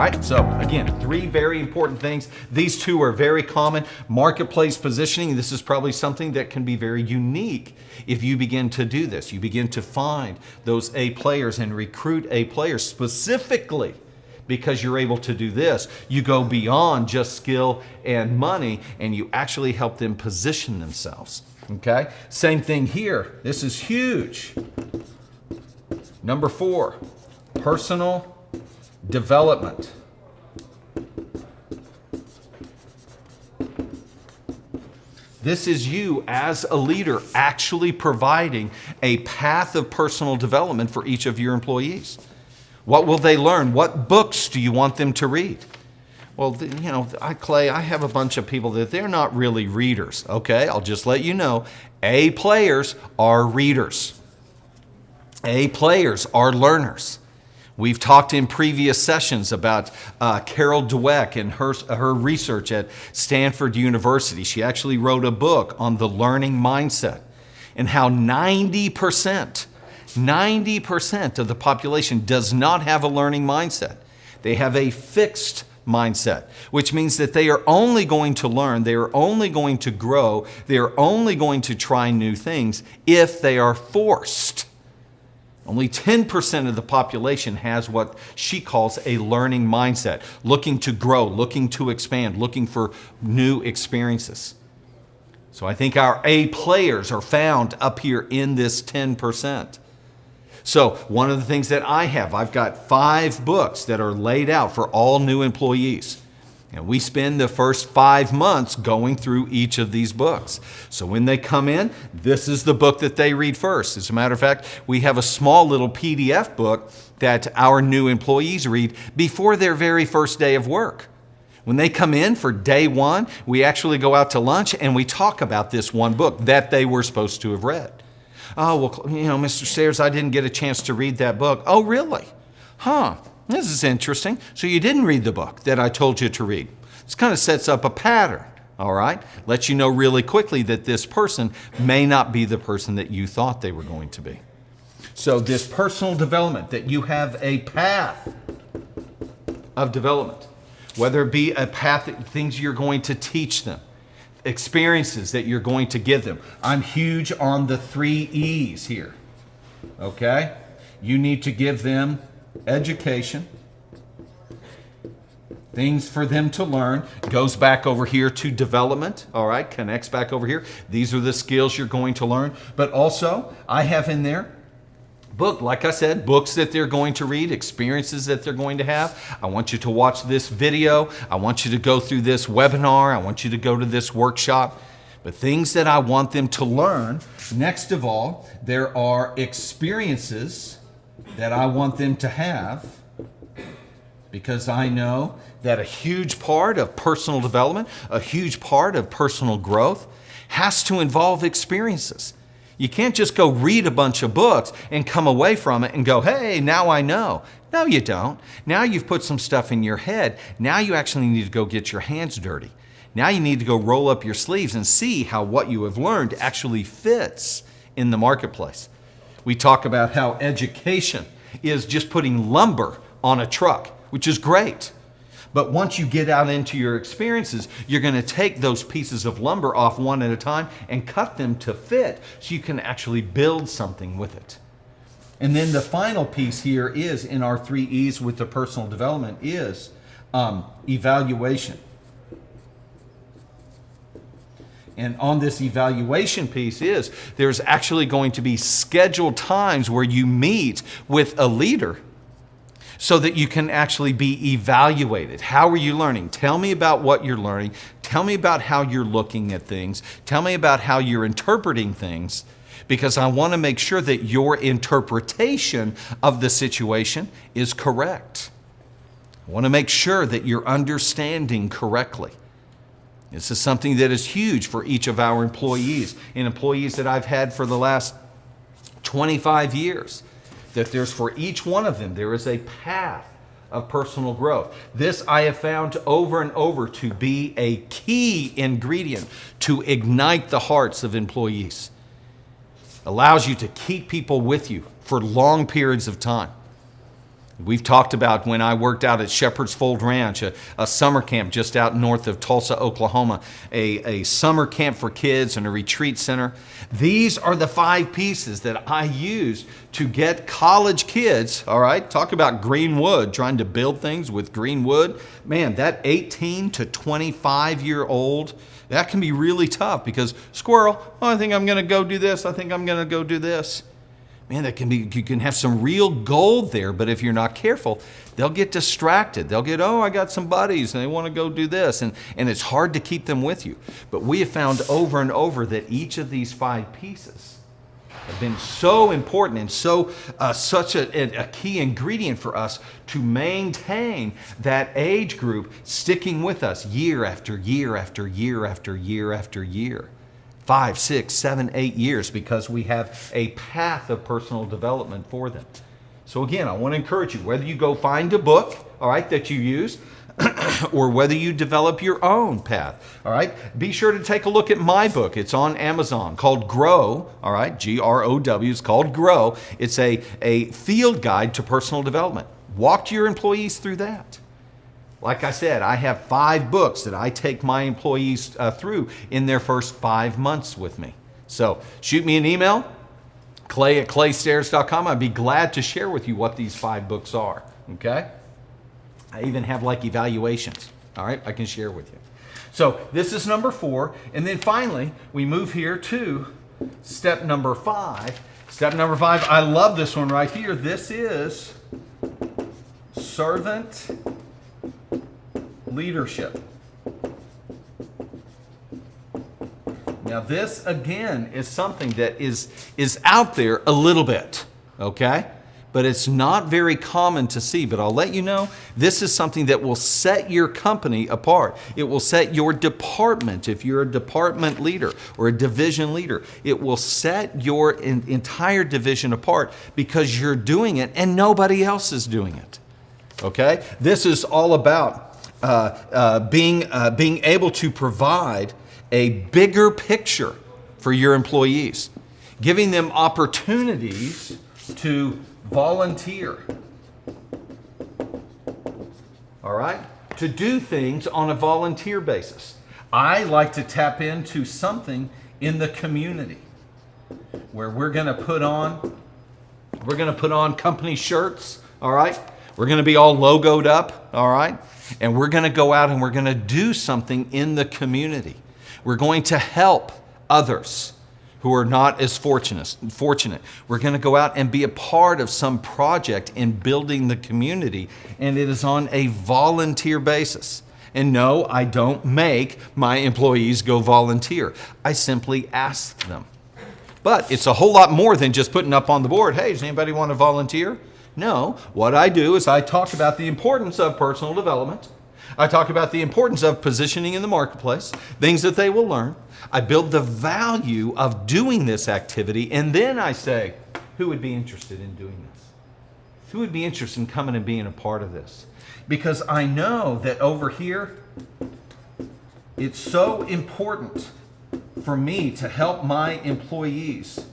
right, so again, 3 very important things. These 2 are very common. Marketplace positioning, this is probably something that can be very unique if you begin to do this. You begin to find those A players and recruit A players specifically because you're able to do this. You go beyond just skill and money and you actually help them position themselves. Okay, same thing here. This is huge. Number 4, personal development. This is you as a leader actually providing a path of personal development for each of your employees. What will they learn? What books do you want them to read? Well, Clay, I have a bunch of people that they're not really readers. Okay, I'll just let you know, A players are readers. A players are learners. We've talked in previous sessions about Carol Dweck and her research at Stanford University. She actually wrote a book on the learning mindset and how 90% of the population does not have a learning mindset. They have a fixed mindset, which means that they are only going to learn, they are only going to grow, they are only going to try new things if they are forced. Only 10% of the population has what she calls a learning mindset, looking to grow, looking to expand, looking for new experiences. So I think our A players are found up here in this 10%. So one of the things that I've got 5 books that are laid out for all new employees. And we spend the first 5 months going through each of these books. So when they come in, this is the book that they read first. As a matter of fact, we have a small little PDF book that our new employees read before their very first day of work. When they come in for day 1, we actually go out to lunch and we talk about this one book that they were supposed to have read. Oh, well, Mr. Staires, I didn't get a chance to read that book. Oh, really? Huh, this is interesting. So you didn't read the book that I told you to read. This kind of sets up a pattern, all right? Lets you know really quickly that this person may not be the person that you thought they were going to be. So this personal development, that you have a path of development, whether it be a path, things you're going to teach them, experiences that you're going to give them. I'm huge on the 3 E's here, okay? You need to give them education, things for them to learn, goes back over here to development, all right, connects back over here. These are the skills you're going to learn. But also, I have in there book, like I said, books that they're going to read, experiences that they're going to have. I want you to watch this video. I want you to go through this webinar. I want you to go to this workshop. But things that I want them to learn, next of all, there are experiences that I want them to have, because I know that a huge part of personal development, a huge part of personal growth has to involve experiences. You can't just go read a bunch of books and come away from it and go, hey, now I know. No, you don't. Now you've put some stuff in your head. Now you actually need to go get your hands dirty. Now you need to go roll up your sleeves and see how what you have learned actually fits in the marketplace. We talk about how education is just putting lumber on a truck, which is great. But once you get out into your experiences, you're going to take those pieces of lumber off one at a time and cut them to fit so you can actually build something with it. And then the final piece here is, in our 3 E's with the personal development, is evaluation. And on this evaluation piece is, there's actually going to be scheduled times where you meet with a leader so that you can actually be evaluated. How are you learning? Tell me about what you're learning. Tell me about how you're looking at things. Tell me about how you're interpreting things, because I want to make sure that your interpretation of the situation is correct. I want to make sure that you're understanding correctly. This is something that is huge for each of our employees, and employees that I've had for the last 25 years. That there's, for each one of them, there is a path of personal growth. This I have found over and over to be a key ingredient to ignite the hearts of employees. Allows you to keep people with you for long periods of time. We've talked about when I worked out at Shepherd's Fold Ranch, a summer camp just out north of Tulsa, Oklahoma, a summer camp for kids and a retreat center. These are the 5 pieces that I use to get college kids, all right, talk about green wood, trying to build things with green wood. Man, that 18 to 25-year-old, that can be really tough because squirrel, oh, I think I'm going to go do this. I think I'm going to go do this. Man, that can be, you can have some real gold there, but if you're not careful, they'll get distracted. They'll get, oh, I got some buddies and they want to go do this. And it's hard to keep them with you. But we have found over and over that each of these 5 pieces have been so important and so such a key ingredient for us to maintain that age group sticking with us year after year after year after year after year. 5, 6, 7, 8 years, because we have a path of personal development for them. So again, I want to encourage you, whether you go find a book, all right, that you use, or whether you develop your own path, all right, be sure to take a look at my book. It's on Amazon called Grow, all right, Grow, it's called Grow. It's a field guide to personal development. Walk your employees through that. Like I said, I have 5 books that I take my employees through in their first 5 months with me. So shoot me an email, clay@claystairs.com. I'd be glad to share with you what these 5 books are, okay? I even have like evaluations, all right, I can share with you. So this is number 4. And then finally, we move here to step number 5. Step number 5, I love this one right here. This is servant leadership. Now this again is something that is out there a little bit, okay? But it's not very common to see. But I'll let you know, this is something that will set your company apart. It will set your department, if you're a department leader or a division leader, it will set your entire division apart because you're doing it and nobody else is doing it, okay? This is all about being able to provide a bigger picture for your employees, giving them opportunities to volunteer, all right, to do things on a volunteer basis. I like to tap into something in the community where we're going to put on company shirts, all right? We're going to be all logoed up, all right? And we're going to go out and we're going to do something in the community. We're going to help others who are not as fortunate. We're going to go out and be a part of some project in building the community, and it is on a volunteer basis. And no, I don't make my employees go volunteer. I simply ask them. But it's a whole lot more than just putting up on the board, hey, does anybody want to volunteer? No, what I do is I talk about the importance of personal development. I talk about the importance of positioning in the marketplace, things that they will learn. I build the value of doing this activity, and then I say, who would be interested in doing this? Who would be interested in coming and being a part of this? Because I know that over here, it's so important for me to help my employees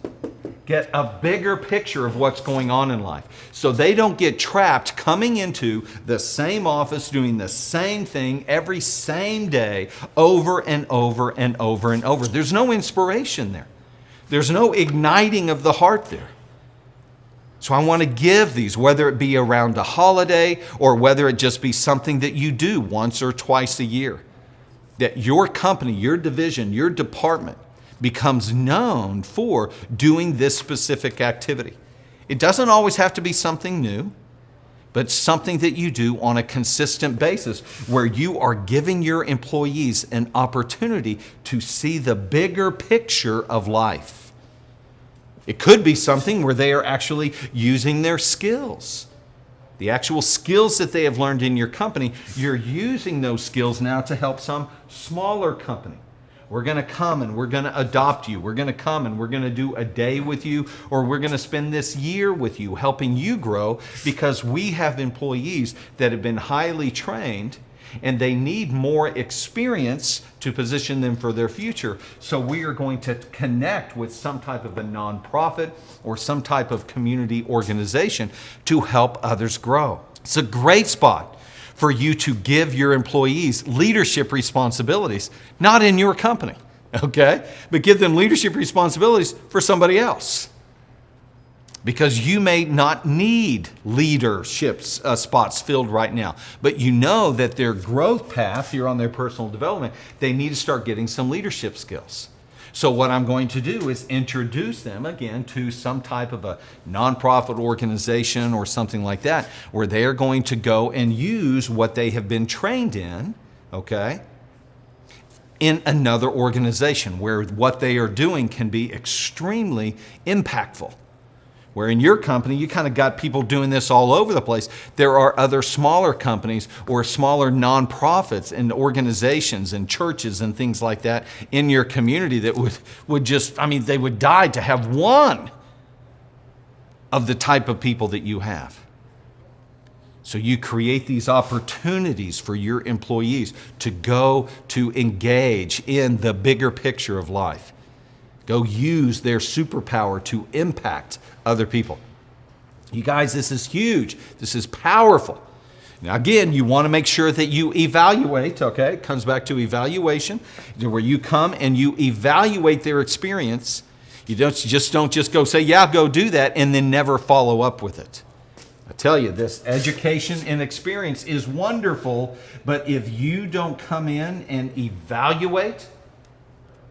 get a bigger picture of what's going on in life, so they don't get trapped coming into the same office doing the same thing every same day over and over and over and over. There's no inspiration there. There's no igniting of the heart there. So I want to give these, whether it be around a holiday or whether it just be something that you do once or twice a year, that your company, your division, your department becomes known for doing this specific activity. It doesn't always have to be something new, but something that you do on a consistent basis where you are giving your employees an opportunity to see the bigger picture of life. It could be something where they are actually using their skills. The actual skills that they have learned in your company, you're using those skills now to help some smaller company. We're going to come and we're going to adopt you. We're going to come and we're going to do a day with you, or we're going to spend this year with you, helping you grow, because we have employees that have been highly trained and they need more experience to position them for their future. So we are going to connect with some type of a nonprofit or some type of community organization to help others grow. It's a great spot for you to give your employees leadership responsibilities, not in your company, okay? But give them leadership responsibilities for somebody else. Because you may not need leadership spots filled right now, but you know that their growth path here on their personal development, they need to start getting some leadership skills. So what I'm going to do is introduce them again to some type of a nonprofit organization or something like that, where they are going to go and use what they have been trained in, okay, in another organization where what they are doing can be extremely impactful. Where in your company, you kind of got people doing this all over the place. There are other smaller companies or smaller nonprofits and organizations and churches and things like that in your community that would just, I mean, they would die to have one of the type of people that you have. So you create these opportunities for your employees to go to engage in the bigger picture of life. Go use their superpower to impact other people. You guys, this is huge. This is powerful. Now, again, you want to make sure that you evaluate, okay? It comes back to evaluation, where you come and you evaluate their experience. You don't just go say, yeah, go do that, and then never follow up with it. I tell you, this education and experience is wonderful, but if you don't come in and evaluate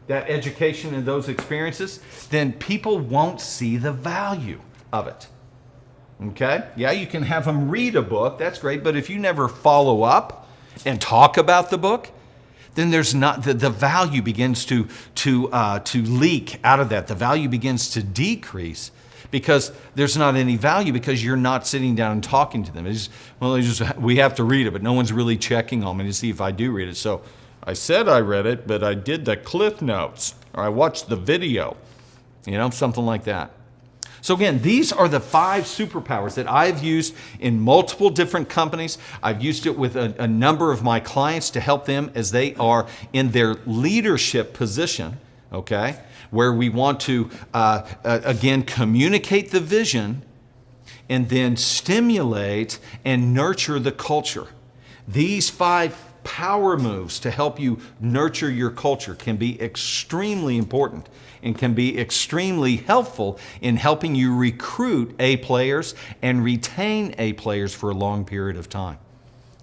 that education and those experiences, then people won't see the value of it. Okay? Yeah, you can have them read a book, that's great, but if you never follow up and talk about the book, then there's not the value begins to leak out of that. The value begins to decrease because there's not any value, because you're not sitting down and talking to them. We have to read it, but no one's really checking on me to see if I do read it. So I said I read it, but I did the Cliff Notes, or I watched the video, something like that. So again, these are the 5 superpowers that I've used in multiple different companies. I've used it with a number of my clients to help them as they are in their leadership position, okay, where we want to, again, communicate the vision and then stimulate and nurture the culture. These 5 power moves to help you nurture your culture can be extremely important and can be extremely helpful in helping you recruit A players and retain A players for a long period of time.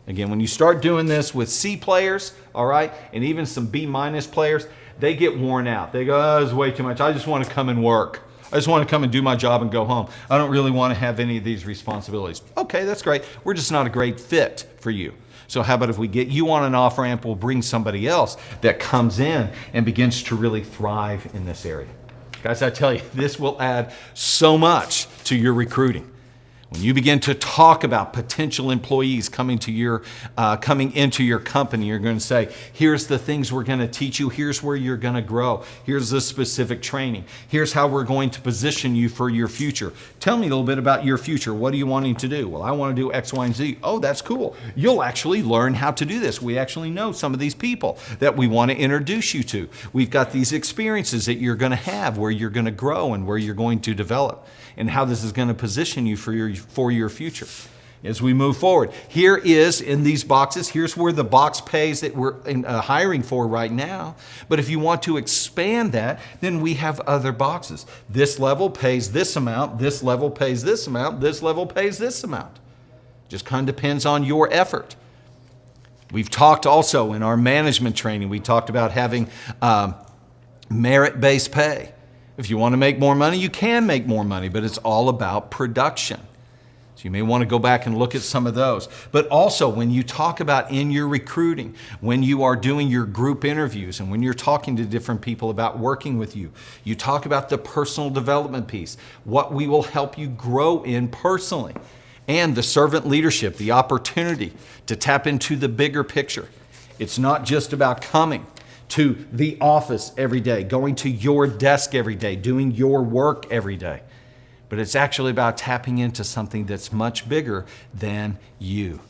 Again, when you start doing this with C players, all right, and even some B- players, they get worn out. They go, oh, this is way too much. I just want to come and work. I just want to come and do my job and go home. I don't really want to have any of these responsibilities. Okay, that's great. We're just not a great fit for you. So how about if we get you on an off-ramp, we'll bring somebody else that comes in and begins to really thrive in this area. Guys, I tell you, this will add so much to your recruiting. When you begin to talk about potential employees coming into your company, you're going to say, here's the things we're going to teach you. Here's where you're going to grow. Here's the specific training. Here's how we're going to position you for your future. Tell me a little bit about your future. What are you wanting to do? Well, I want to do X, Y, and Z. Oh, that's cool. You'll actually learn how to do this. We actually know some of these people that we want to introduce you to. We've got these experiences that you're going to have where you're going to grow and where you're going to develop, and how this is going to position you for your future. As we move forward, here is in these boxes, here's where the box pays that we're hiring for right now. But if you want to expand that, then we have other boxes. This level pays this amount, this level pays this amount, this level pays this amount. Just kind of depends on your effort. We've talked also in our management training, we talked about having merit-based pay. If you want to make more money, you can make more money, but it's all about production. So you may want to go back and look at some of those. But also when you talk about in your recruiting, when you are doing your group interviews and when you're talking to different people about working with you, you talk about the personal development piece, what we will help you grow in personally, and the servant leadership, the opportunity to tap into the bigger picture. It's not just about coming to the office every day, going to your desk every day, doing your work every day. But it's actually about tapping into something that's much bigger than you.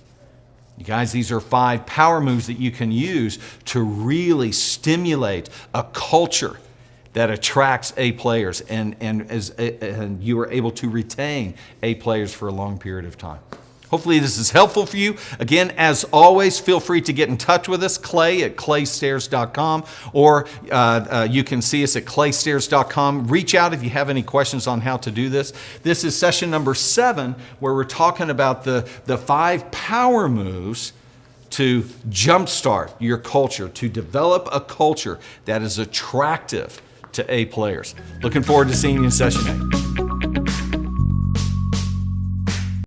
You guys, these are 5 power moves that you can use to really stimulate a culture that attracts A players and you are able to retain A players for a long period of time. Hopefully this is helpful for you. Again, as always, feel free to get in touch with us, Clay at claystairs.com, or you can see us at claystairs.com. Reach out if you have any questions on how to do this. This is session number 7, where we're talking about the 5 power moves to jumpstart your culture, to develop a culture that is attractive to A players. Looking forward to seeing you in session 8.